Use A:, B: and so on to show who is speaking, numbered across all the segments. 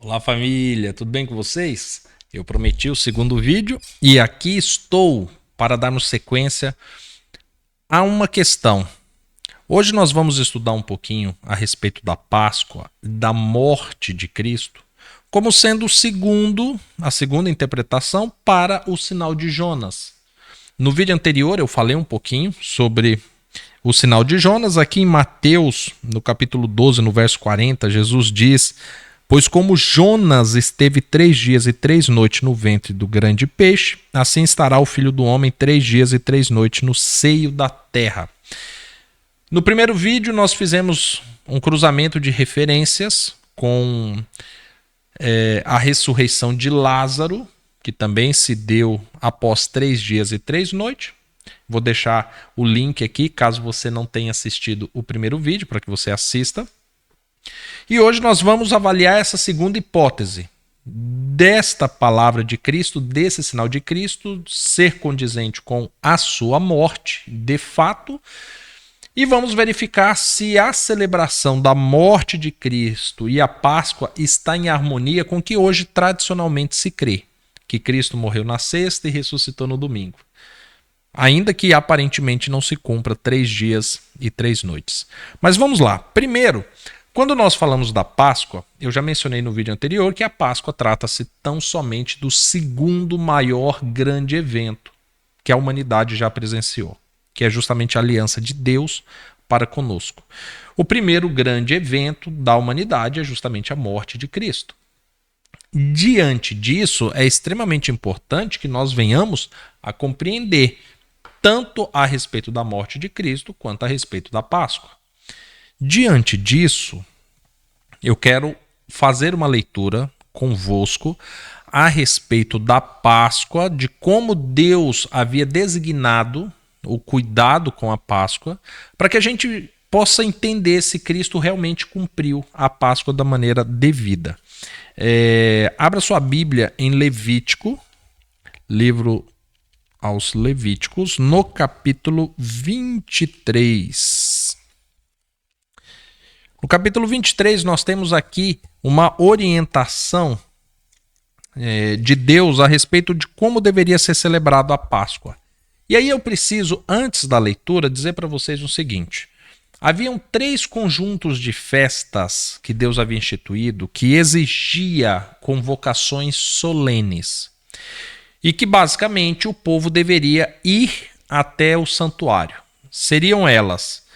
A: Olá família, tudo bem com vocês? Eu prometi o segundo vídeo e aqui estou para darmos sequência a uma questão. Hoje nós vamos estudar um pouquinho a respeito da Páscoa, da morte de Cristo, como sendo a segunda interpretação para o sinal de Jonas. No vídeo anterior eu falei um pouquinho sobre o sinal de Jonas. Aqui em Mateus, no capítulo 12, no verso 40, Jesus diz: pois como Jonas esteve 3 dias e 3 noites no ventre do grande peixe, assim estará o Filho do Homem 3 dias e 3 noites no seio da terra. No primeiro vídeo nós fizemos um cruzamento de referências com a ressurreição de Lázaro, que também se deu após 3 dias e 3 noites. Vou deixar o link aqui, caso você não tenha assistido o primeiro vídeo, para que você assista. E hoje nós vamos avaliar essa segunda hipótese desta palavra de Cristo, desse sinal de Cristo, ser condizente com a sua morte, de fato, e vamos verificar se a celebração da morte de Cristo e a Páscoa está em harmonia com o que hoje tradicionalmente se crê, que Cristo morreu na sexta e ressuscitou no domingo, ainda que aparentemente não se cumpra 3 dias e 3 noites. Mas vamos lá. Primeiro, quando nós falamos da Páscoa, eu já mencionei no vídeo anterior que a Páscoa trata-se tão somente do segundo maior grande evento que a humanidade já presenciou, que é justamente a aliança de Deus para conosco. O primeiro grande evento da humanidade é justamente a morte de Cristo. Diante disso, é extremamente importante que nós venhamos a compreender tanto a respeito da morte de Cristo quanto a respeito da Páscoa. Diante disso, eu quero fazer uma leitura convosco a respeito da Páscoa, de como Deus havia designado o cuidado com a Páscoa, para que a gente possa entender se Cristo realmente cumpriu a Páscoa da maneira devida. Abra sua Bíblia em Levítico, livro aos Levíticos, no capítulo 23. No capítulo 23, nós temos aqui uma orientação de Deus a respeito de como deveria ser celebrado a Páscoa. E aí eu preciso, antes da leitura, dizer para vocês o seguinte: haviam 3 conjuntos de festas que Deus havia instituído que exigia convocações solenes e que basicamente o povo deveria ir até o santuário. Seriam elas: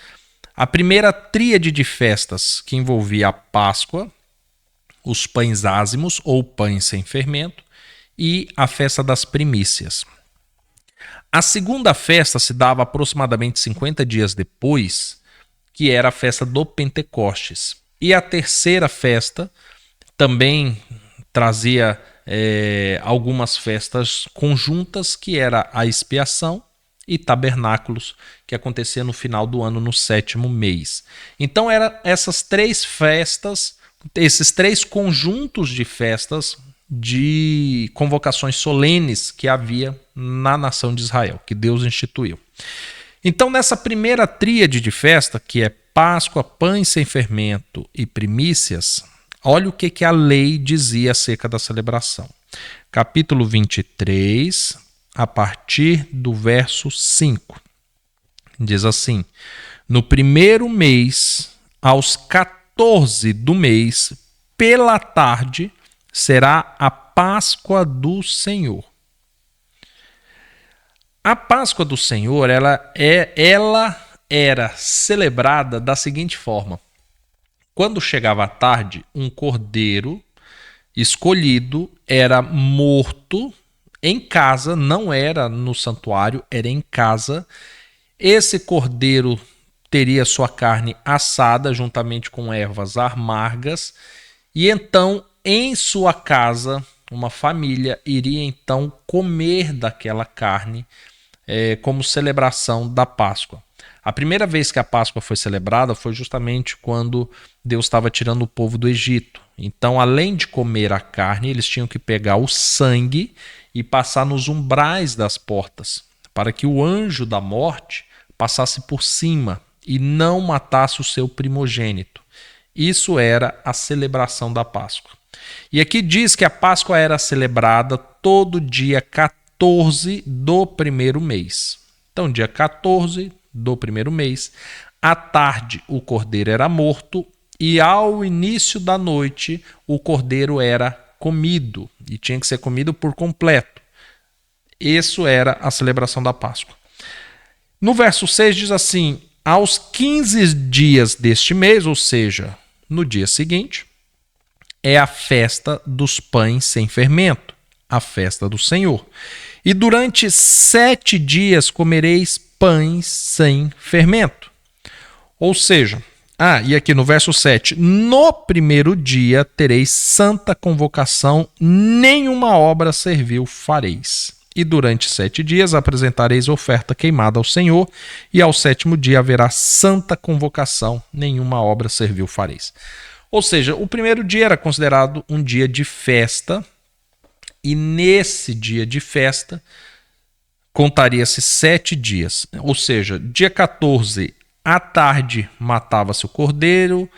A: a primeira tríade de festas, que envolvia a Páscoa, os pães ázimos ou pães sem fermento e a festa das primícias. A segunda festa se dava aproximadamente 50 dias depois, que era a festa do Pentecostes. E a terceira festa também trazia algumas festas conjuntas, que era a expiação e tabernáculos, que acontecia no final do ano, no 7º mês. Então eram essas 3 festas, esses 3 conjuntos de festas de convocações solenes que havia na nação de Israel, que Deus instituiu. Então, nessa primeira tríade de festa, que é Páscoa, pães sem fermento e primícias, olha o que a lei dizia acerca da celebração. Capítulo 23, a partir do verso 5. Diz assim: no primeiro mês, aos 14 do mês, pela tarde, será a Páscoa do Senhor. A Páscoa do Senhor, ela era celebrada da seguinte forma: quando chegava a tarde, um cordeiro escolhido era morto em casa, não era no santuário, era em casa. Esse cordeiro teria sua carne assada juntamente com ervas amargas, e então em sua casa uma família iria então comer daquela carne como celebração da Páscoa. A primeira vez que a Páscoa foi celebrada foi justamente quando Deus estava tirando o povo do Egito. Então, além de comer a carne, eles tinham que pegar o sangue e passar nos umbrais das portas, para que o anjo da morte passasse por cima e não matasse o seu primogênito. Isso era a celebração da Páscoa. E aqui diz que a Páscoa era celebrada todo dia 14 do primeiro mês. Então, dia 14 do primeiro mês, à tarde o cordeiro era morto e ao início da noite o cordeiro era comido e tinha que ser comido por completo. Isso era a celebração da Páscoa. No verso 6 diz assim: aos 15 dias deste mês, ou seja, no dia seguinte, é a festa dos pães sem fermento, a festa do Senhor. E durante 7 dias comereis pães sem fermento. Ou seja, e aqui no verso 7, no primeiro dia tereis santa convocação, nenhuma obra servil fareis. E durante 7 dias apresentareis oferta queimada ao Senhor, e ao 7º dia haverá santa convocação, nenhuma obra servil fareis. Ou seja, o primeiro dia era considerado um dia de festa, e nesse dia de festa contaria-se 7 dias. Ou seja, dia 14 à tarde matava-se o cordeiro,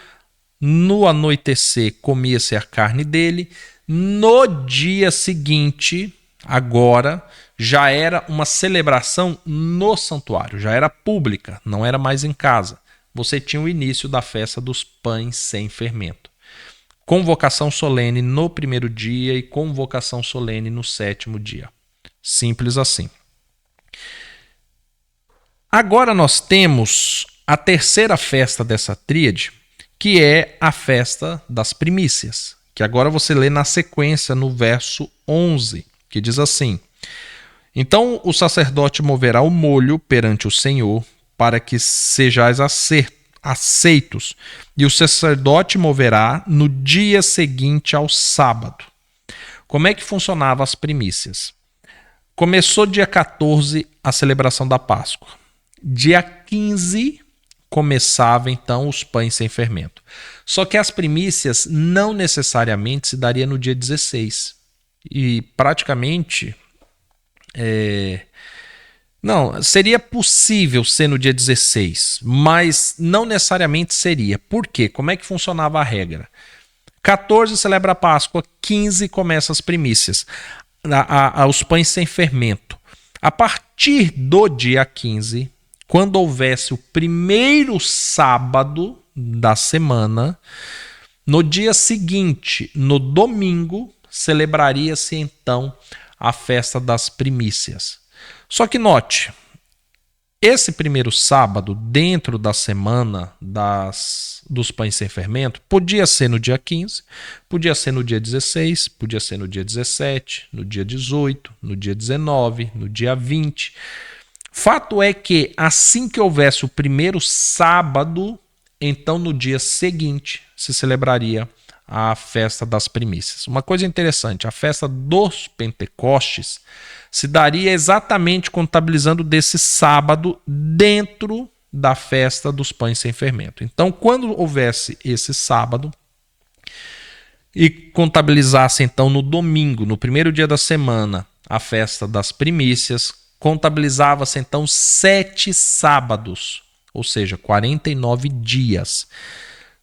A: no anoitecer comia-se a carne dele, no dia seguinte, agora, já era uma celebração no santuário, já era pública, não era mais em casa. Você tinha o início da festa dos pães sem fermento. Convocação solene no primeiro dia e convocação solene no 7º dia. Simples assim. Agora nós temos a terceira festa dessa tríade, que é a festa das primícias, que agora você lê na sequência no verso 11, que diz assim: então o sacerdote moverá o molho perante o Senhor, para que sejais aceitos, e o sacerdote moverá no dia seguinte ao sábado. Como é que funcionavam as primícias? Começou dia 14 a celebração da Páscoa. Dia 15 começava então os pães sem fermento. Só que as primícias não necessariamente se daria no dia 16. E praticamente não, seria possível ser no dia 16, mas não necessariamente seria. Por quê? Como é que funcionava a regra? 14 celebra a Páscoa, 15 começa as primícias, os pães sem fermento. A partir do dia 15, quando houvesse o primeiro sábado da semana, no dia seguinte, no domingo, celebraria-se então a festa das primícias. Só que note, esse primeiro sábado dentro da semana dos pães sem fermento podia ser no dia 15, podia ser no dia 16, podia ser no dia 17, no dia 18, no dia 19, no dia 20. Fato é que assim que houvesse o primeiro sábado, então no dia seguinte se celebraria a festa das primícias. Uma coisa interessante, a festa dos Pentecostes se daria exatamente contabilizando desse sábado dentro da festa dos pães sem fermento. Então, quando houvesse esse sábado e contabilizasse então no domingo, no primeiro dia da semana, a festa das primícias, contabilizava-se então 7 sábados, ou seja, 49 dias.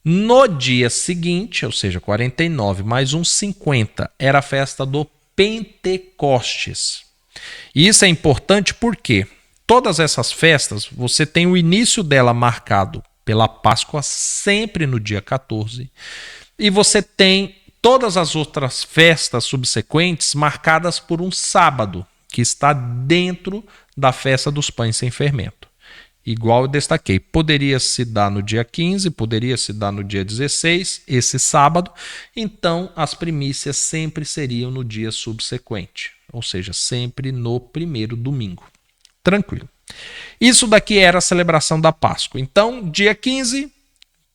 A: No dia seguinte, ou seja, 49 mais uns 50, era a festa do Pentecostes. E isso é importante porque todas essas festas, você tem o início dela marcado pela Páscoa sempre no dia 14, e você tem todas as outras festas subsequentes marcadas por um sábado, que está dentro da festa dos pães sem fermento. Igual eu destaquei, poderia se dar no dia 15, poderia se dar no dia 16, esse sábado, então as primícias sempre seriam no dia subsequente, ou seja, sempre no primeiro domingo. Tranquilo. Isso daqui era a celebração da Páscoa. Então, dia 15,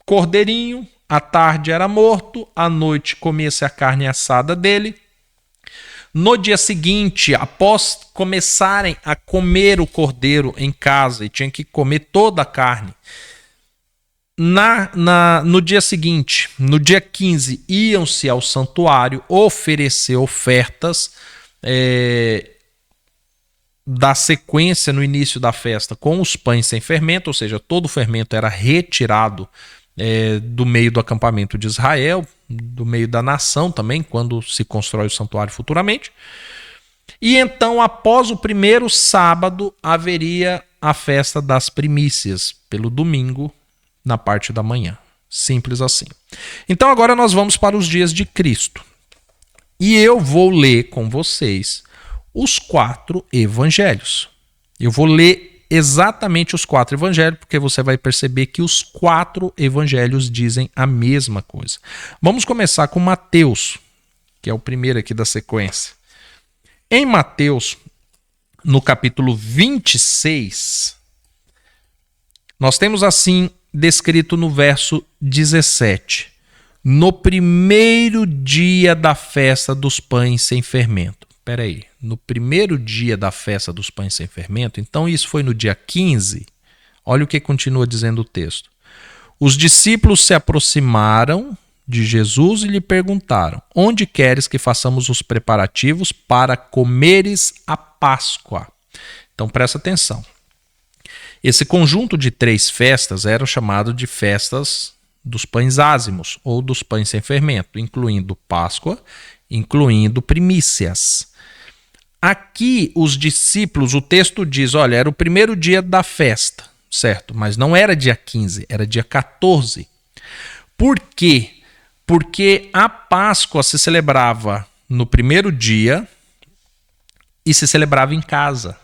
A: cordeirinho, à tarde era morto, à noite comia-se a carne assada dele. No dia seguinte, após começarem a comer o cordeiro em casa, e tinham que comer toda a carne, no dia seguinte, no dia 15, iam-se ao santuário oferecer ofertas da sequência no início da festa com os pães sem fermento, ou seja, todo o fermento era retirado do meio do acampamento de Israel, do meio da nação também, quando se constrói o santuário futuramente. E então, após o primeiro sábado, haveria a festa das primícias, pelo domingo, na parte da manhã. Simples assim. Então agora nós vamos para os dias de Cristo. E eu vou ler com vocês os 4 evangelhos. Eu vou ler exatamente os 4 evangelhos, porque você vai perceber que os 4 evangelhos dizem a mesma coisa. Vamos começar com Mateus, que é o primeiro aqui da sequência. Em Mateus, no capítulo 26, nós temos assim descrito no verso 17: no primeiro dia da festa dos pães sem fermento. Espera aí, no primeiro dia da festa dos pães sem fermento, então isso foi no dia 15? Olha o que continua dizendo o texto. Os discípulos se aproximaram de Jesus e lhe perguntaram: onde queres que façamos os preparativos para comeres a Páscoa? Então presta atenção. Esse conjunto de 3 festas era chamado de festas dos pães ázimos ou dos pães sem fermento, incluindo Páscoa, incluindo primícias. Aqui os discípulos, o texto diz, olha, era o primeiro dia da festa, certo? Mas não era dia 15, era dia 14. Por quê? Porque a Páscoa se celebrava no primeiro dia e se celebrava em casa.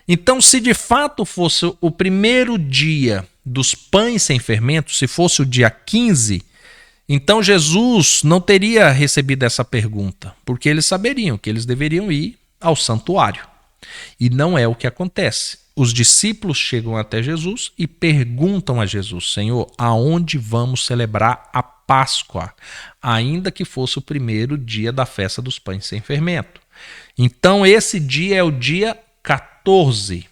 A: Então, se de fato fosse o primeiro dia dos pães sem fermento, se fosse o dia 15, então Jesus não teria recebido essa pergunta, porque eles saberiam que eles deveriam ir ao santuário. E não é o que acontece. Os discípulos chegam até Jesus e perguntam a Jesus: Senhor, aonde vamos celebrar a Páscoa? Ainda que fosse o primeiro dia da festa dos pães sem fermento. Então esse dia é o dia 14.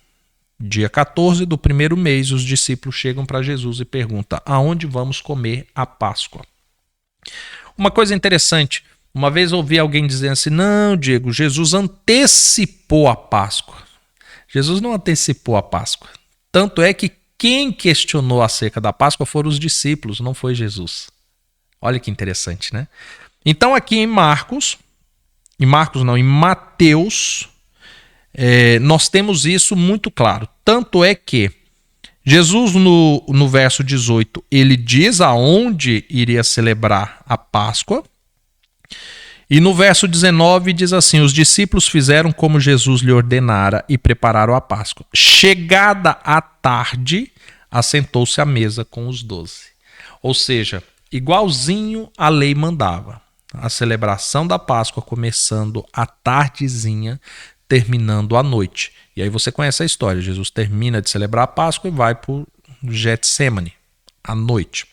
A: Dia 14 do primeiro mês, os discípulos chegam para Jesus e perguntam: aonde vamos comer a Páscoa? Uma coisa interessante, uma vez ouvi alguém dizendo assim: não, Diego, Jesus antecipou a Páscoa. Jesus não antecipou a Páscoa. Tanto é que quem questionou acerca da Páscoa foram os discípulos, não foi Jesus. Olha que interessante, né? Então aqui em Mateus, nós temos isso muito claro. Tanto é que Jesus, no verso 18, ele diz aonde iria celebrar a Páscoa. E no verso 19 diz assim: os discípulos fizeram como Jesus lhe ordenara e prepararam a Páscoa. Chegada a tarde, assentou-se à mesa com os 12. Ou seja, igualzinho a lei mandava. A celebração da Páscoa começando à tardezinha, terminando à noite. E aí você conhece a história. Jesus termina de celebrar a Páscoa e vai para o Getsemane, à noite.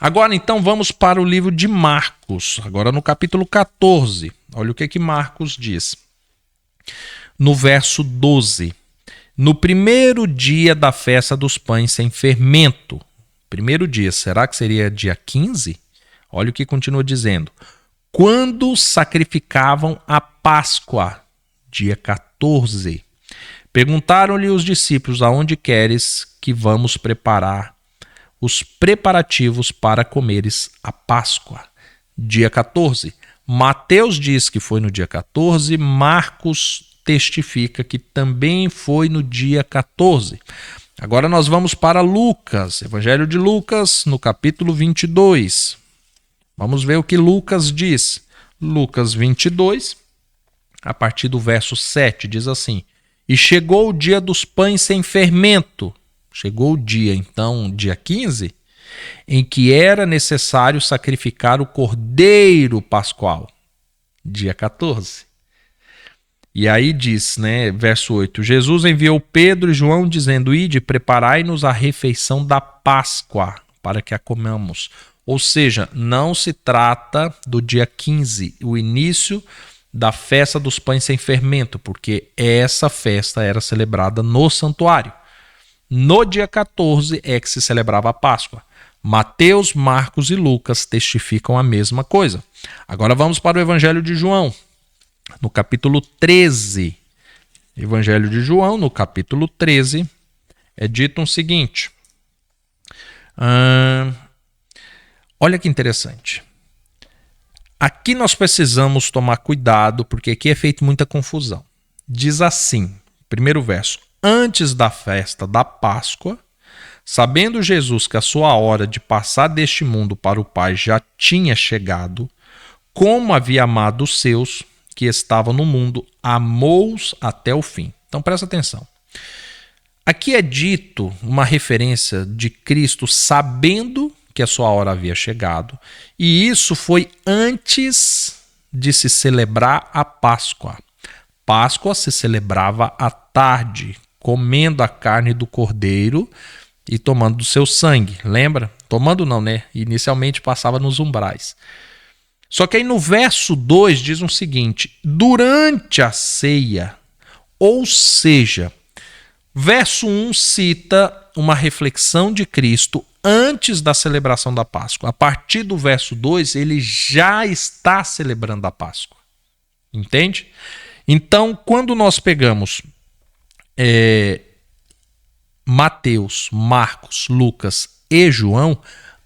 A: Agora então vamos para o livro de Marcos, agora no capítulo 14. Olha o que Marcos diz. No verso 12. No primeiro dia da festa dos pães sem fermento. Primeiro dia, será que seria dia 15? Olha o que continua dizendo. Quando sacrificavam a Páscoa, dia 14. Perguntaram-lhe os discípulos: aonde queres que vamos preparar os preparativos para comeres a Páscoa? Dia 14. Mateus diz que foi no dia 14, Marcos testifica que também foi no dia 14. Agora nós vamos para Lucas, Evangelho de Lucas, no capítulo 22. Vamos ver o que Lucas diz. Lucas 22, a partir do verso 7, diz assim: e chegou o dia dos pães sem fermento. Chegou o dia, então, dia 15, em que era necessário sacrificar o cordeiro pascual. Dia 14. E aí diz, né, verso 8, Jesus enviou Pedro e João dizendo: ide, preparai-nos a refeição da Páscoa, para que a comamos. Ou seja, não se trata do dia 15, o início da festa dos pães sem fermento, porque essa festa era celebrada no santuário. No dia 14 é que se celebrava a Páscoa. Mateus, Marcos e Lucas testificam a mesma coisa. Agora vamos para o Evangelho de João, no capítulo 13. Evangelho de João, no capítulo 13, é dito o seguinte. Olha que interessante. Aqui nós precisamos tomar cuidado, porque aqui é feita muita confusão. Diz assim, primeiro verso: antes da festa da Páscoa, sabendo Jesus que a sua hora de passar deste mundo para o Pai já tinha chegado, como havia amado os seus que estavam no mundo, amou-os até o fim. Então presta atenção. Aqui é dito uma referência de Cristo sabendo que a sua hora havia chegado, e isso foi antes de se celebrar a Páscoa. Páscoa se celebrava à tarde, comendo a carne do cordeiro e tomando do seu sangue. Lembra? Tomando não, né? Inicialmente passava nos umbrais. Só que aí no verso 2 diz o seguinte: durante a ceia, ou seja, verso 1 cita uma reflexão de Cristo antes da celebração da Páscoa. A partir do verso 2, ele já está celebrando a Páscoa. Entende? Então, quando nós pegamos Mateus, Marcos, Lucas e João,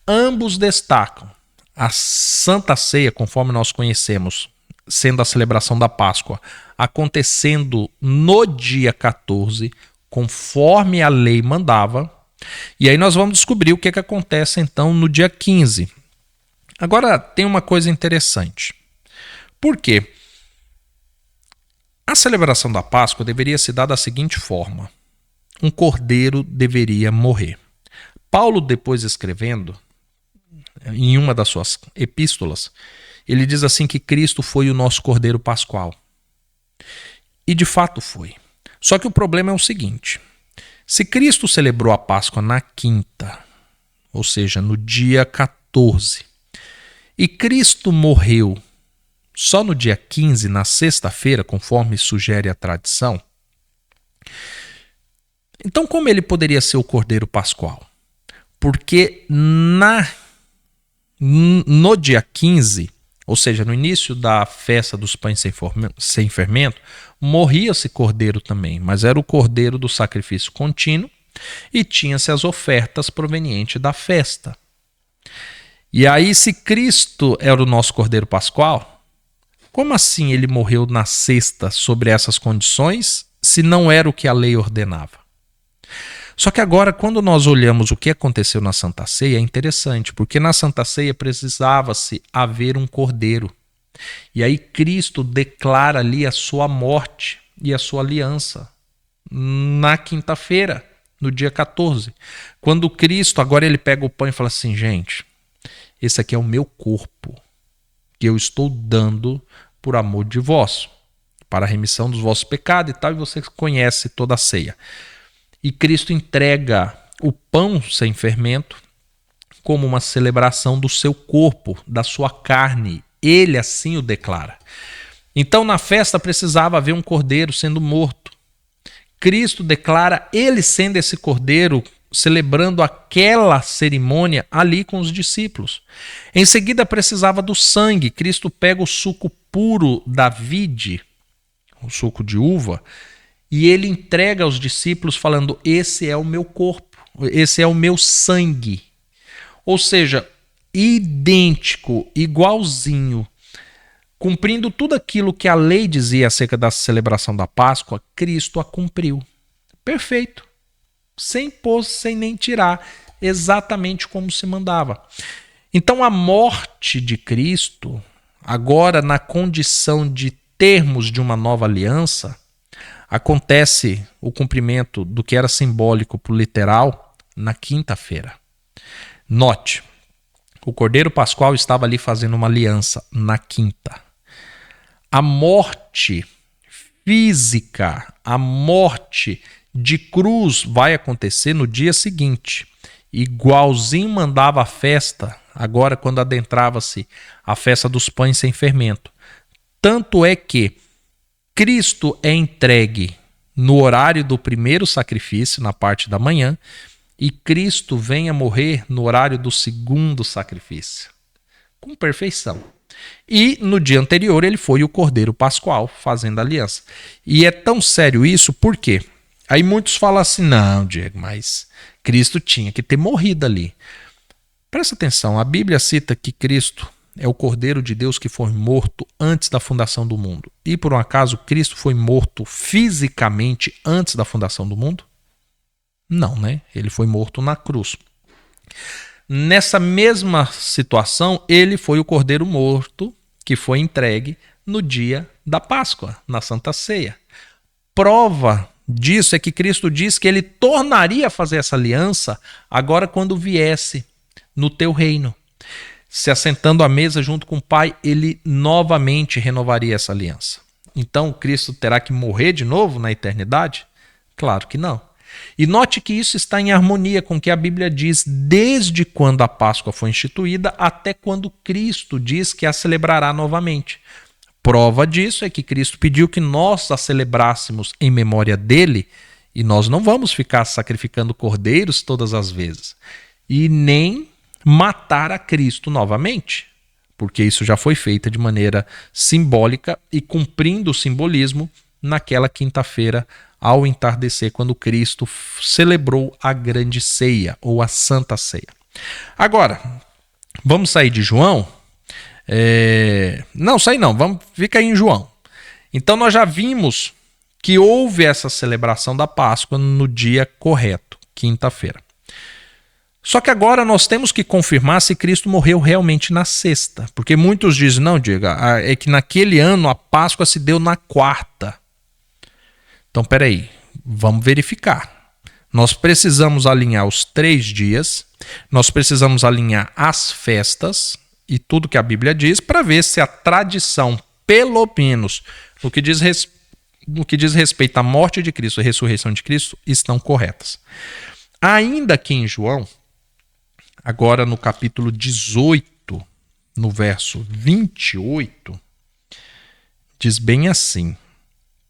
A: ambos destacam a Santa Ceia, conforme nós conhecemos, sendo a celebração da Páscoa, acontecendo no dia 14, conforme a lei mandava. E aí nós vamos descobrir o que acontece então no dia 15. Agora tem uma coisa interessante. Por quê? A celebração da Páscoa deveria se dar da seguinte forma: um cordeiro deveria morrer. Paulo, depois escrevendo, em uma das suas epístolas, ele diz assim que Cristo foi o nosso cordeiro pascual. E de fato foi. Só que o problema é o seguinte: se Cristo celebrou a Páscoa na quinta, ou seja, no dia 14, e Cristo morreu só no dia 15, na sexta-feira, conforme sugere a tradição, então como ele poderia ser o cordeiro pascual? Porque no dia 15, ou seja, no início da festa dos pães sem fermento, morria-se cordeiro também, mas era o cordeiro do sacrifício contínuo e tinha-se as ofertas provenientes da festa. E aí, se Cristo era o nosso cordeiro pascual, como assim ele morreu na sexta sobre essas condições, se não era o que a lei ordenava? Só que agora, quando nós olhamos o que aconteceu na Santa Ceia, é interessante, porque na Santa Ceia precisava-se haver um cordeiro. E aí Cristo declara ali a sua morte e a sua aliança na quinta-feira, no dia 14. Quando Cristo, agora ele pega o pão e fala assim: gente, esse aqui é o meu corpo, que eu estou dando por amor de vós, para a remissão dos vossos pecados e tal, e você conhece toda a ceia. E Cristo entrega o pão sem fermento como uma celebração do seu corpo, da sua carne. Ele assim o declara. Então na festa precisava haver um cordeiro sendo morto. Cristo declara ele sendo esse cordeiro, celebrando aquela cerimônia ali com os discípulos. Em seguida precisava do sangue. Cristo pega o suco puro da vide, o suco de uva, e ele entrega aos discípulos falando: esse é o meu corpo, esse é o meu sangue. Ou seja, idêntico, igualzinho, cumprindo tudo aquilo que a lei dizia acerca da celebração da Páscoa, Cristo a cumpriu. Perfeito. Sem pôr, sem nem tirar, exatamente como se mandava. Então a morte de Cristo, agora na condição de termos de uma nova aliança, acontece o cumprimento do que era simbólico para o literal na quinta-feira. Note, o Cordeiro Pascual estava ali fazendo uma aliança na quinta. A morte física, a morte de cruz vai acontecer no dia seguinte. Igualzinho mandava a festa, agora quando adentrava-se a festa dos pães sem fermento. Tanto é que Cristo é entregue no horário do primeiro sacrifício, na parte da manhã, e Cristo vem a morrer no horário do segundo sacrifício, com perfeição. E no dia anterior ele foi o Cordeiro Pascual, fazendo aliança. E é tão sério isso, por quê? Aí muitos falam assim: não, Diego, mas Cristo tinha que ter morrido ali. Presta atenção, a Bíblia cita que Cristo é o Cordeiro de Deus que foi morto antes da fundação do mundo. E por um acaso Cristo foi morto fisicamente antes da fundação do mundo? Não, né? Ele foi morto na cruz. Nessa mesma situação, ele foi o Cordeiro morto que foi entregue no dia da Páscoa, na Santa Ceia. Prova disso é que Cristo diz que ele tornaria a fazer essa aliança agora quando viesse no teu reino. Se assentando à mesa junto com o Pai, ele novamente renovaria essa aliança. Então, Cristo terá que morrer de novo na eternidade? Claro que não. E note que isso está em harmonia com o que a Bíblia diz desde quando a Páscoa foi instituída até quando Cristo diz que a celebrará novamente. Prova disso é que Cristo pediu que nós a celebrássemos em memória dele, e nós não vamos ficar sacrificando cordeiros todas as vezes. E nem matar a Cristo novamente, porque isso já foi feito de maneira simbólica e cumprindo o simbolismo naquela quinta-feira ao entardecer, quando Cristo celebrou a grande ceia ou a Santa Ceia. Agora, vamos sair de João? Não, sair não, fica aí em João. Então nós já vimos que houve essa celebração da Páscoa no dia correto, quinta-feira. Só que agora nós temos que confirmar se Cristo morreu realmente na sexta. Porque muitos dizem, não, Diego, é que naquele ano a Páscoa se deu na quarta. Então, peraí, vamos verificar. Nós precisamos alinhar os 3 dias, nós precisamos alinhar as festas e tudo que a Bíblia diz para ver se a tradição, pelo menos no que diz respeito à morte de Cristo e à ressurreição de Cristo, estão corretas. Ainda aqui em João, agora no capítulo 18, no verso 28, diz bem assim: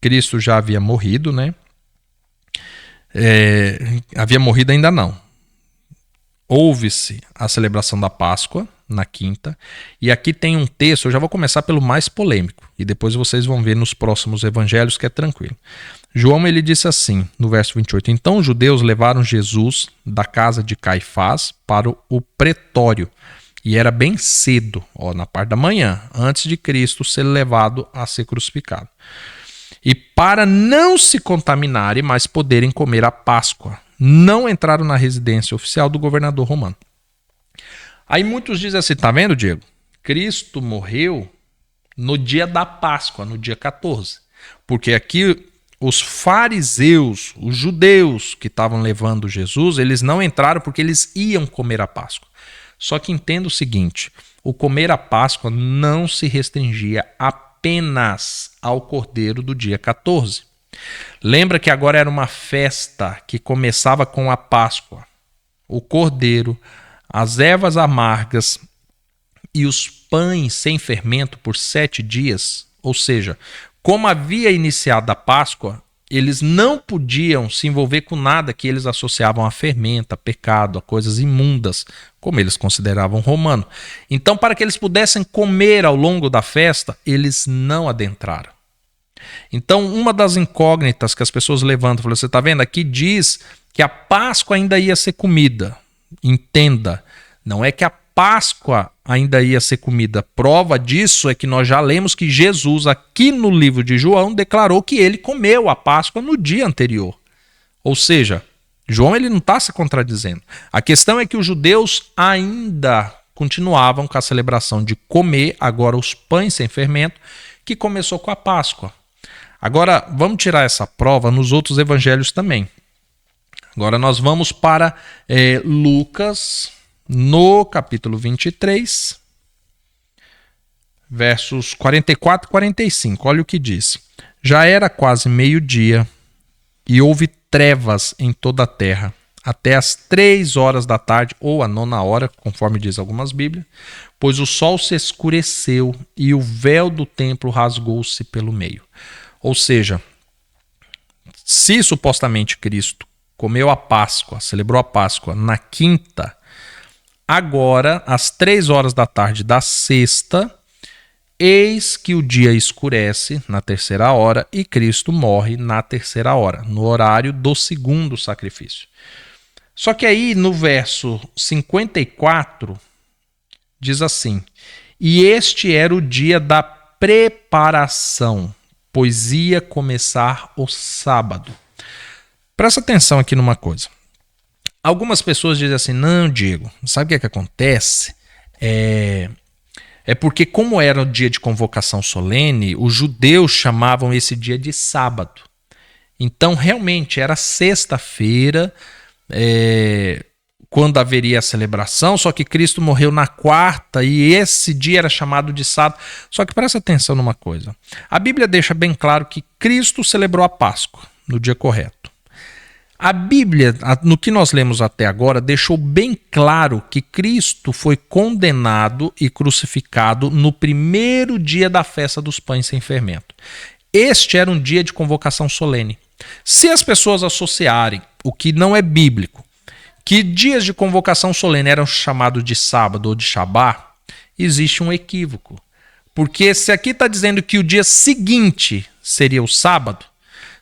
A: Cristo já havia morrido, né? Havia morrido ainda não. Houve-se a celebração da Páscoa na quinta, e aqui tem um texto, eu já vou começar pelo mais polêmico, e depois vocês vão ver nos próximos evangelhos que é tranquilo. João, ele disse assim, no verso 28, então os judeus levaram Jesus da casa de Caifás para o pretório, e era bem cedo, na parte da manhã, antes de Cristo ser levado a ser crucificado. E para não se contaminarem, mas poderem comer a Páscoa, não entraram na residência oficial do governador romano. Aí muitos dizem assim, tá vendo, Diego? Cristo morreu no dia da Páscoa, no dia 14. Porque aqui os fariseus, os judeus que estavam levando Jesus, eles não entraram porque eles iam comer a Páscoa. Só que entenda o seguinte, o comer a Páscoa não se restringia apenas ao cordeiro do dia 14. Lembra que agora era uma festa que começava com a Páscoa, o cordeiro, as ervas amargas e os pães sem fermento por 7 dias. Ou seja, como havia iniciado a Páscoa, eles não podiam se envolver com nada que eles associavam a fermento, a pecado, a coisas imundas, como eles consideravam romano. Então, para que eles pudessem comer ao longo da festa, eles não adentraram. Então, uma das incógnitas que as pessoas levantam, você está vendo aqui, diz que a Páscoa ainda ia ser comida. Entenda, não é que a Páscoa ainda ia ser comida. Prova disso é que nós já lemos que Jesus, aqui no livro de João, declarou que ele comeu a Páscoa no dia anterior. Ou seja, João ele não está se contradizendo. A questão é que os judeus ainda continuavam com a celebração de comer agora os pães sem fermento, que começou com a Páscoa. Agora, vamos tirar essa prova nos outros evangelhos também. Agora nós vamos para Lucas, no capítulo 23, versos 44 e 45. Olha o que diz. Já era quase meio-dia e houve trevas em toda a terra, até as 3 horas da tarde, ou a 9ª hora, conforme diz algumas Bíblias, pois o sol se escureceu e o véu do templo rasgou-se pelo meio. Ou seja, se supostamente Cristo comeu a Páscoa, celebrou a Páscoa na quinta, agora, às 3 horas da tarde da sexta, eis que o dia escurece na 3ª hora e Cristo morre na 3ª hora, no horário do segundo sacrifício. Só que aí no verso 54 diz assim: e este era o dia da preparação, pois ia começar o sábado. Presta atenção aqui numa coisa. Algumas pessoas dizem assim: não, Diego, sabe o que acontece? É porque, como era o dia de convocação solene, os judeus chamavam esse dia de sábado. Então, realmente, era sexta-feira, quando haveria a celebração, só que Cristo morreu na quarta e esse dia era chamado de sábado. Só que presta atenção numa coisa. A Bíblia deixa bem claro que Cristo celebrou a Páscoa no dia correto. A Bíblia, no que nós lemos até agora, deixou bem claro que Cristo foi condenado e crucificado no primeiro dia da festa dos pães sem fermento. Este era um dia de convocação solene. Se as pessoas associarem o que não é bíblico, que dias de convocação solene eram chamados de sábado ou de Shabá, existe um equívoco. Porque se aqui está dizendo que o dia seguinte seria o sábado,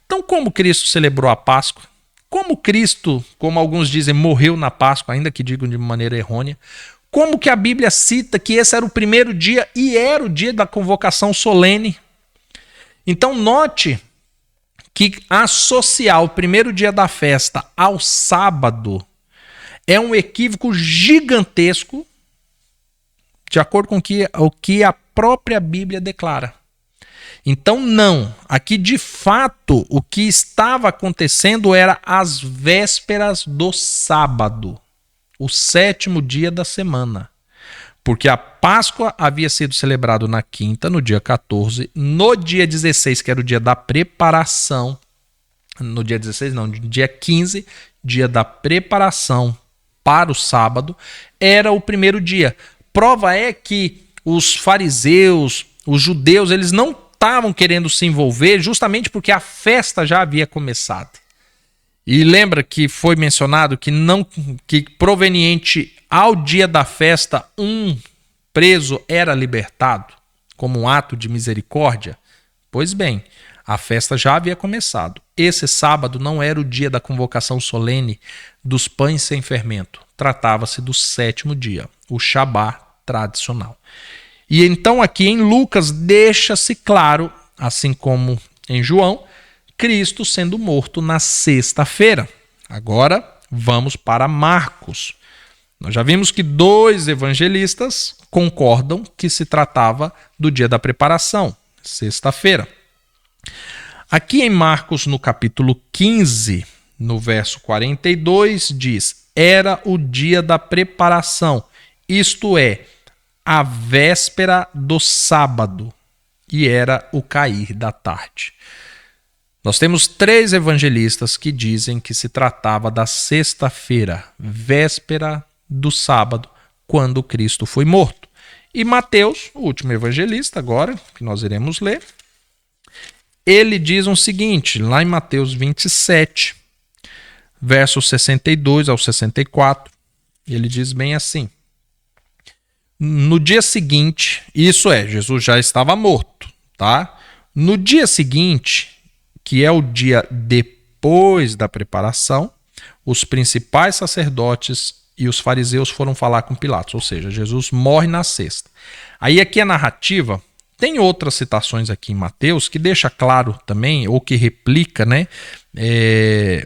A: então como Cristo celebrou a Páscoa? Como Cristo, como alguns dizem, morreu na Páscoa, ainda que digam de maneira errônea, como que a Bíblia cita que esse era o primeiro dia e era o dia da convocação solene? Então note que associar o primeiro dia da festa ao sábado é um equívoco gigantesco, de acordo com o que a própria Bíblia declara. Então não, aqui de fato o que estava acontecendo era as vésperas do sábado, o sétimo dia da semana. Porque a Páscoa havia sido celebrada na quinta, no dia 14, no dia 16, que era o dia da preparação, no dia 16 não, no dia 15, dia da preparação para o sábado, era o primeiro dia. Prova é que os fariseus, os judeus, eles não estavam querendo se envolver justamente porque a festa já havia começado. E lembra que foi mencionado que proveniente ao dia da festa um preso era libertado como um ato de misericórdia? Pois bem, a festa já havia começado. Esse sábado não era o dia da convocação solene dos pães sem fermento. Tratava-se do sétimo dia, o Shabá tradicional. E então aqui em Lucas deixa-se claro, assim como em João, Cristo sendo morto na sexta-feira. Agora vamos para Marcos. Nós já vimos que 2 evangelistas concordam que se tratava do dia da preparação, sexta-feira. Aqui em Marcos, no capítulo 15, no verso 42, diz: era o dia da preparação, isto é, a véspera do sábado, e era o cair da tarde. Nós temos 3 evangelistas que dizem que se tratava da sexta-feira, véspera do sábado, quando Cristo foi morto. E Mateus, o último evangelista agora, que nós iremos ler, ele diz o seguinte, lá em Mateus 27, versos 62 ao 64, ele diz bem assim: no dia seguinte, isso é, Jesus já estava morto, tá? No dia seguinte, que é o dia depois da preparação, os principais sacerdotes e os fariseus foram falar com Pilatos, ou seja, Jesus morre na sexta. Aí aqui a narrativa, tem outras citações aqui em Mateus que deixa claro também, ou que replica, né,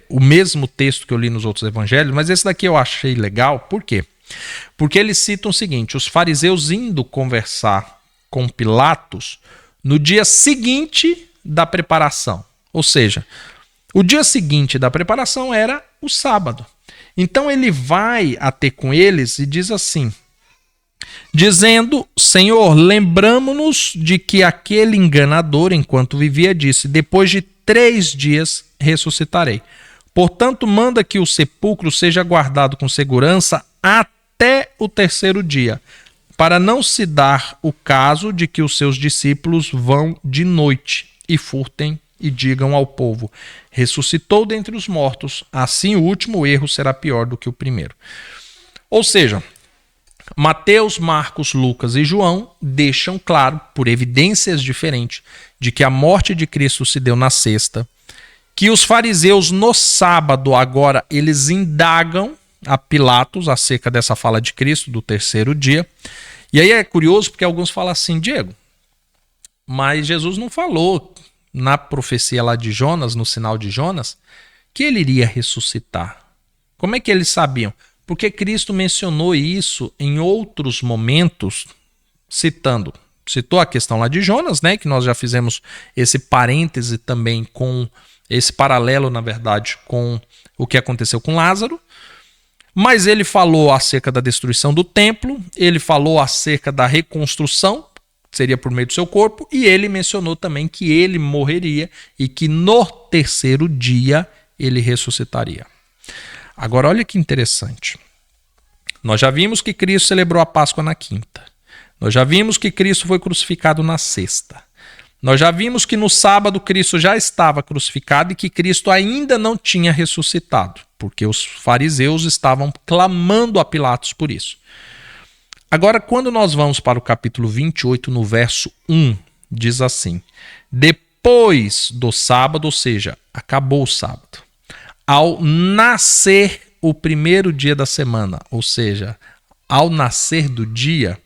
A: o mesmo texto que eu li nos outros evangelhos, mas esse daqui eu achei legal, por quê? Porque eles citam o seguinte: os fariseus indo conversar com Pilatos no dia seguinte da preparação. Ou seja, o dia seguinte da preparação era o sábado. Então ele vai até com eles e diz assim, dizendo: Senhor, lembramo-nos de que aquele enganador, enquanto vivia, disse: depois de 3 dias ressuscitarei. Portanto, manda que o sepulcro seja guardado com segurança até o 3º dia, para não se dar o caso de que os seus discípulos vão de noite e furtem e digam ao povo: ressuscitou dentre os mortos, assim o último erro será pior do que o primeiro. Ou seja, Mateus, Marcos, Lucas e João deixam claro, por evidências diferentes, de que a morte de Cristo se deu na sexta, que os fariseus no sábado agora eles indagam a Pilatos acerca dessa fala de Cristo do terceiro dia. E aí é curioso porque alguns falam assim, Diego, mas Jesus não falou na profecia lá de Jonas, no sinal de Jonas, que ele iria ressuscitar. Como é que eles sabiam? Porque Cristo mencionou isso em outros momentos, citou a questão lá de Jonas, né, que nós já fizemos esse parêntese também com esse paralelo, na verdade, com o que aconteceu com Lázaro. Mas ele falou acerca da destruição do templo, ele falou acerca da reconstrução, seria por meio do seu corpo, e ele mencionou também que ele morreria e que no terceiro dia ele ressuscitaria. Agora, olha que interessante. Nós já vimos que Cristo celebrou a Páscoa na quinta. Nós já vimos que Cristo foi crucificado na sexta. Nós já vimos que no sábado Cristo já estava crucificado e que Cristo ainda não tinha ressuscitado, porque os fariseus estavam clamando a Pilatos por isso. Agora, quando nós vamos para o capítulo 28, no verso 1, diz assim: depois do sábado, ou seja, acabou o sábado, ao nascer o primeiro dia da semana, ou seja, ao nascer do dia,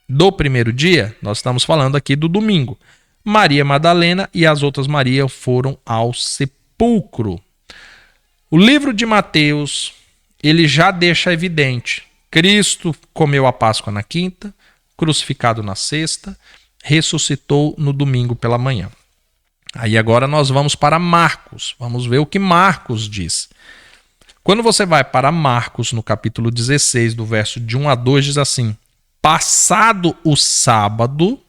A: do primeiro dia, nós estamos falando aqui do domingo, Maria Madalena e as outras Marias foram ao sepulcro. O livro de Mateus, ele já deixa evidente: Cristo comeu a Páscoa na quinta, crucificado na sexta, ressuscitou no domingo pela manhã. Aí agora nós vamos para Marcos, vamos ver o que Marcos diz. Quando você vai para Marcos, no capítulo 16, do verso de 1 a 2, diz assim: passado o sábado,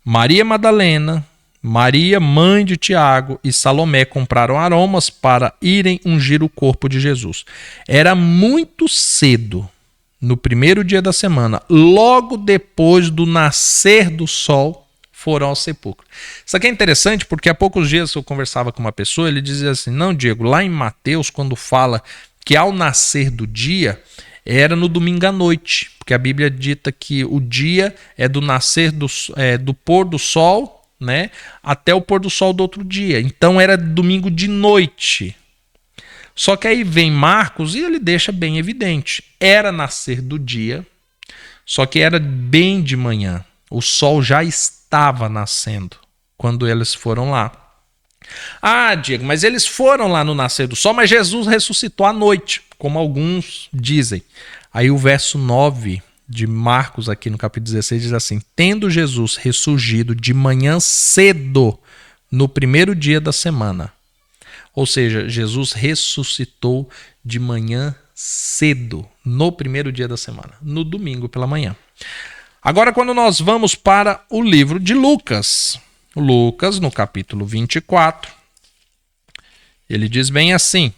A: Maria Madalena, Maria, mãe de Tiago, e Salomé compraram aromas para irem ungir o corpo de Jesus. Era muito cedo, no primeiro dia da semana, logo depois do nascer do sol, foram ao sepulcro. Isso aqui é interessante porque há poucos dias eu conversava com uma pessoa, ele dizia assim: não, Diego, lá em Mateus, quando fala que ao nascer do dia, era no domingo à noite, porque a Bíblia dita que o dia é do nascer do pôr do sol, né, até o pôr do sol do outro dia. Então era domingo de noite. Só que aí vem Marcos e ele deixa bem evidente: era nascer do dia, só que era bem de manhã. O sol já estava nascendo quando eles foram lá. Ah, Diego, mas eles foram lá no nascer do sol, mas Jesus ressuscitou à noite, como alguns dizem. Aí o verso 9 de Marcos, aqui no capítulo 16, diz assim: tendo Jesus ressurgido de manhã cedo, no primeiro dia da semana. Ou seja, Jesus ressuscitou de manhã cedo, no primeiro dia da semana, no domingo pela manhã. Agora, quando nós vamos para o livro de Lucas, no capítulo 24, ele diz bem assim,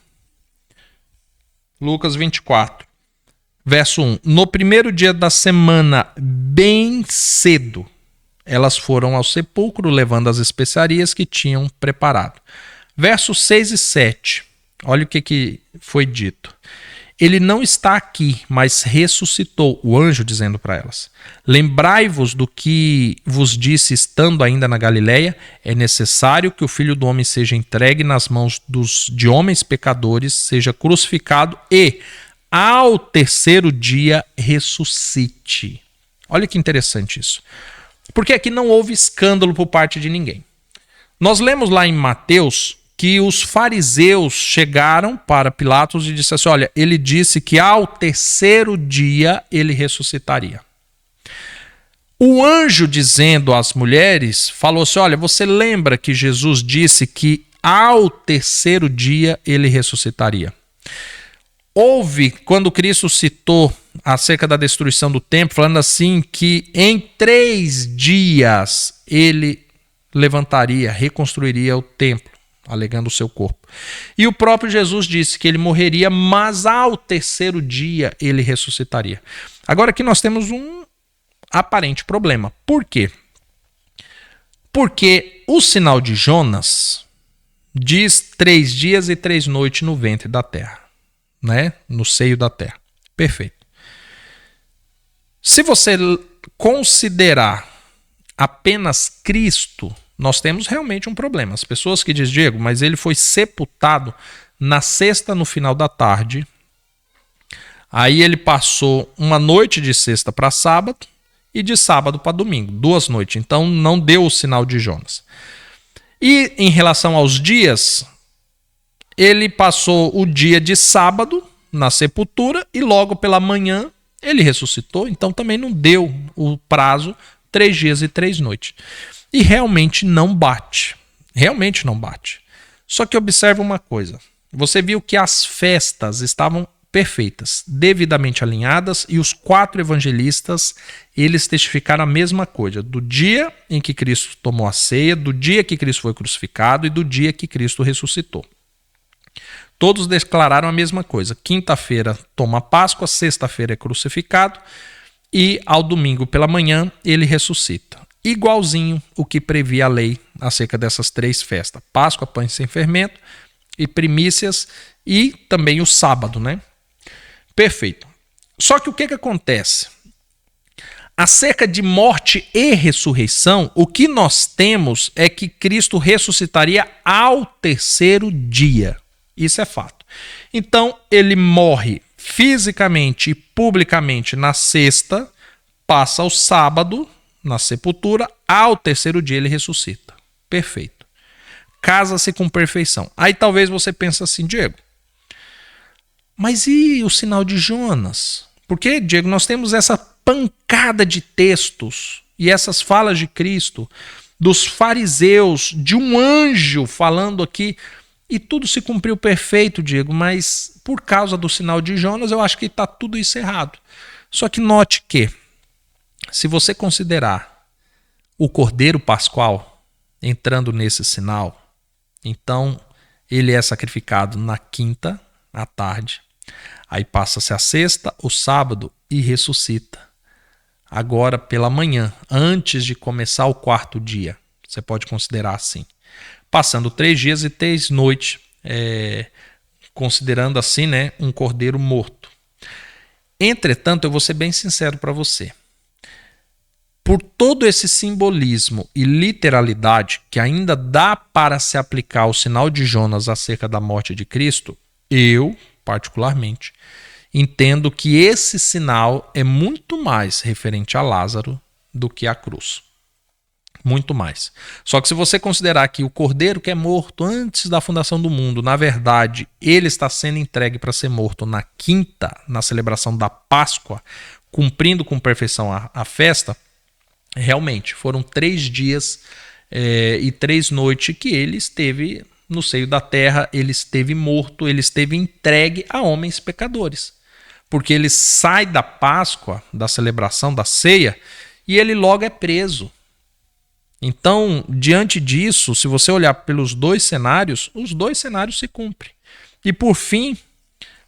A: Lucas 24, verso 1, no primeiro dia da semana, bem cedo, elas foram ao sepulcro levando as especiarias que tinham preparado. Versos 6 e 7, olha o que foi dito. Ele não está aqui, mas ressuscitou, o anjo dizendo para elas: lembrai-vos do que vos disse estando ainda na Galileia, é necessário que o Filho do Homem seja entregue nas mãos de homens pecadores, seja crucificado e, ao terceiro dia, ressuscite. Olha que interessante isso. Porque aqui não houve escândalo por parte de ninguém. Nós lemos lá em Mateus que os fariseus chegaram para Pilatos e disseram assim: olha, ele disse que ao terceiro dia ele ressuscitaria. O anjo, dizendo às mulheres, falou assim: olha, você lembra que Jesus disse que ao terceiro dia ele ressuscitaria? Houve, quando Cristo citou acerca da destruição do templo, falando assim que em 3 dias ele levantaria, reconstruiria o templo, alegando o seu corpo. E o próprio Jesus disse que ele morreria, mas ao terceiro dia ele ressuscitaria. Agora aqui nós temos um aparente problema. Por quê? Porque o sinal de Jonas diz 3 dias e 3 noites no ventre da terra, né? No seio da terra. Perfeito. Se você considerar apenas Cristo, nós temos realmente um problema. As pessoas que dizem: Diego, mas ele foi sepultado na sexta no final da tarde, Aí ele passou uma noite de sexta para sábado e de sábado para domingo, 2 noites. Então não deu o sinal de Jonas. E em relação aos dias, ele passou o dia de sábado na sepultura e logo pela manhã ele ressuscitou. Então também não deu o prazo 3 dias e 3 noites. E realmente não bate. Realmente não bate. Só que observe uma coisa. Você viu que as festas estavam perfeitas, devidamente alinhadas, e os 4 evangelistas, eles testificaram a mesma coisa, do dia em que Cristo tomou a ceia, do dia que Cristo foi crucificado e do dia que Cristo ressuscitou. Todos declararam a mesma coisa. Quinta-feira toma a Páscoa, sexta-feira é crucificado e ao domingo pela manhã ele ressuscita. Igualzinho o que previa a lei acerca dessas 3 festas. Páscoa, pães sem fermento e primícias e também o sábado, né? Perfeito. Só que o que acontece? Acerca de morte e ressurreição, o que nós temos é que Cristo ressuscitaria ao 3º dia. Isso é fato. Então, ele morre fisicamente e publicamente na sexta, passa o sábado na sepultura, ao 3º dia ele ressuscita. Perfeito. Casa-se com perfeição. Aí talvez você pense assim, Diego, mas e o sinal de Jonas? Porque, Diego, nós temos essa pancada de textos e essas falas de Cristo, dos fariseus, de um anjo falando aqui, e tudo se cumpriu perfeito, Diego, mas por causa do sinal de Jonas eu acho que está tudo isso errado. Só que note que, se você considerar o Cordeiro Pascual entrando nesse sinal, então ele é sacrificado na quinta, à tarde, aí passa-se a sexta, o sábado e ressuscita. Agora pela manhã, antes de começar o 4º dia, você pode considerar assim. Passando 3 dias e 3 noites, considerando assim, né, um cordeiro morto. Entretanto, eu vou ser bem sincero para você. Por todo esse simbolismo e literalidade que ainda dá para se aplicar ao sinal de Jonas acerca da morte de Cristo, eu, particularmente, entendo que esse sinal é muito mais referente a Lázaro do que à cruz. Muito mais. Só que se você considerar que o cordeiro que é morto antes da fundação do mundo, na verdade, ele está sendo entregue para ser morto na quinta, na celebração da Páscoa, cumprindo com perfeição a festa, realmente foram 3 dias e 3 noites que ele esteve no seio da terra, ele esteve morto, ele esteve entregue a homens pecadores. Porque ele sai da Páscoa, da celebração da ceia, e ele logo é preso. Então, diante disso, se você olhar pelos 2 cenários, os 2 cenários se cumprem. E por fim,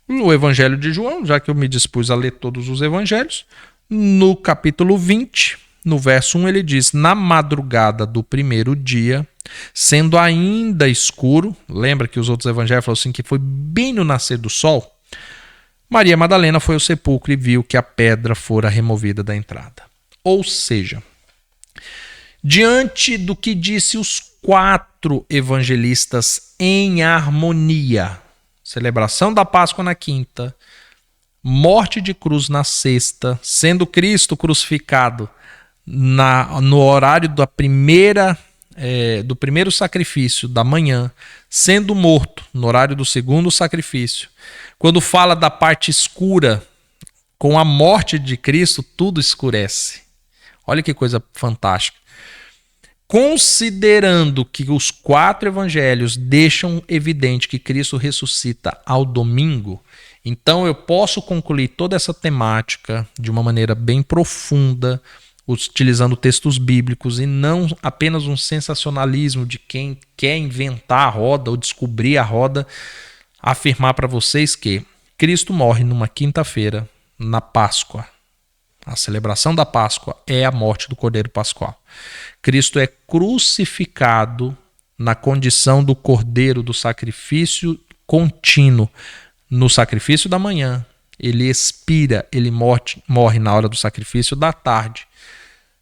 A: o Evangelho de João, já que eu me dispus a ler todos os evangelhos, no capítulo 20, no verso 1, ele diz: na madrugada do 1º dia, sendo ainda escuro, lembra que os outros evangelhos falam assim que foi bem no nascer do sol, Maria Madalena foi ao sepulcro e viu que a pedra fora removida da entrada. Ou seja, diante do que disse os 4 evangelistas em harmonia, celebração da Páscoa na quinta, morte de cruz na sexta, sendo Cristo crucificado no horário do primeiro sacrifício da manhã, sendo morto no horário do 2º sacrifício. Quando fala da parte escura, com a morte de Cristo, tudo escurece. Olha que coisa fantástica. Considerando que os 4 evangelhos deixam evidente que Cristo ressuscita ao domingo, então eu posso concluir toda essa temática de uma maneira bem profunda, utilizando textos bíblicos e não apenas um sensacionalismo de quem quer inventar a roda ou descobrir a roda, afirmar para vocês que Cristo morre numa quinta-feira, na Páscoa. A celebração da Páscoa é a morte do Cordeiro Pascual. Cristo é crucificado na condição do Cordeiro do sacrifício contínuo. No sacrifício da manhã, ele expira, ele morre na hora do sacrifício da tarde.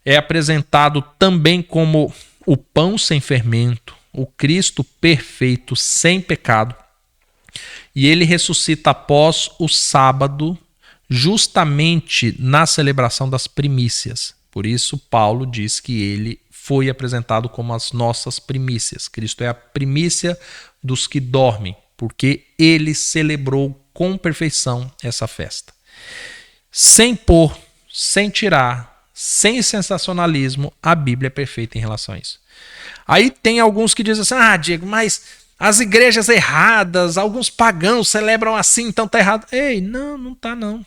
A: É apresentado também como o pão sem fermento, o Cristo perfeito, sem pecado. E ele ressuscita após o sábado, justamente na celebração das primícias. Por isso, Paulo diz que ele foi apresentado como as nossas primícias. Cristo é a primícia dos que dormem, porque ele celebrou com perfeição essa festa. Sem pôr, sem tirar, sem sensacionalismo, a Bíblia é perfeita em relação a isso. Aí tem alguns que dizem assim, Diego, mas as igrejas erradas, alguns pagãos celebram assim, então tá errado. Ei, não tá não.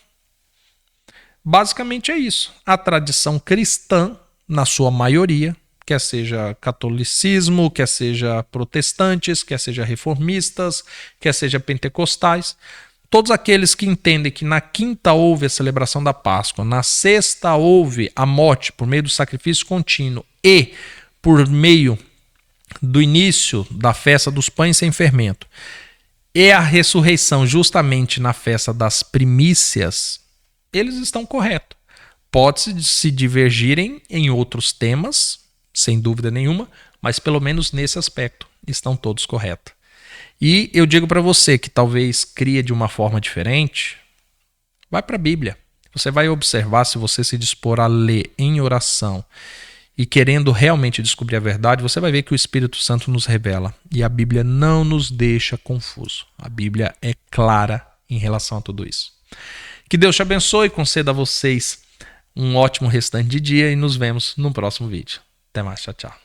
A: Basicamente é isso. A tradição cristã, na sua maioria, quer seja catolicismo, quer seja protestantes, quer seja reformistas, quer seja pentecostais, todos aqueles que entendem que na quinta houve a celebração da Páscoa, na sexta houve a morte por meio do sacrifício contínuo e por meio do início da festa dos pães sem fermento, e a ressurreição justamente na festa das primícias, eles estão corretos. Pode se divergirem em outros temas, sem dúvida nenhuma, mas pelo menos nesse aspecto estão todos corretos. E eu digo para você que talvez cria de uma forma diferente, vai para a Bíblia. Você vai observar, se você se dispor a ler em oração e querendo realmente descobrir a verdade, você vai ver que o Espírito Santo nos revela. E a Bíblia não nos deixa confuso. A Bíblia é clara em relação a tudo isso. Que Deus te abençoe e conceda a vocês um ótimo restante de dia e nos vemos no próximo vídeo. Até mais, tchau, tchau.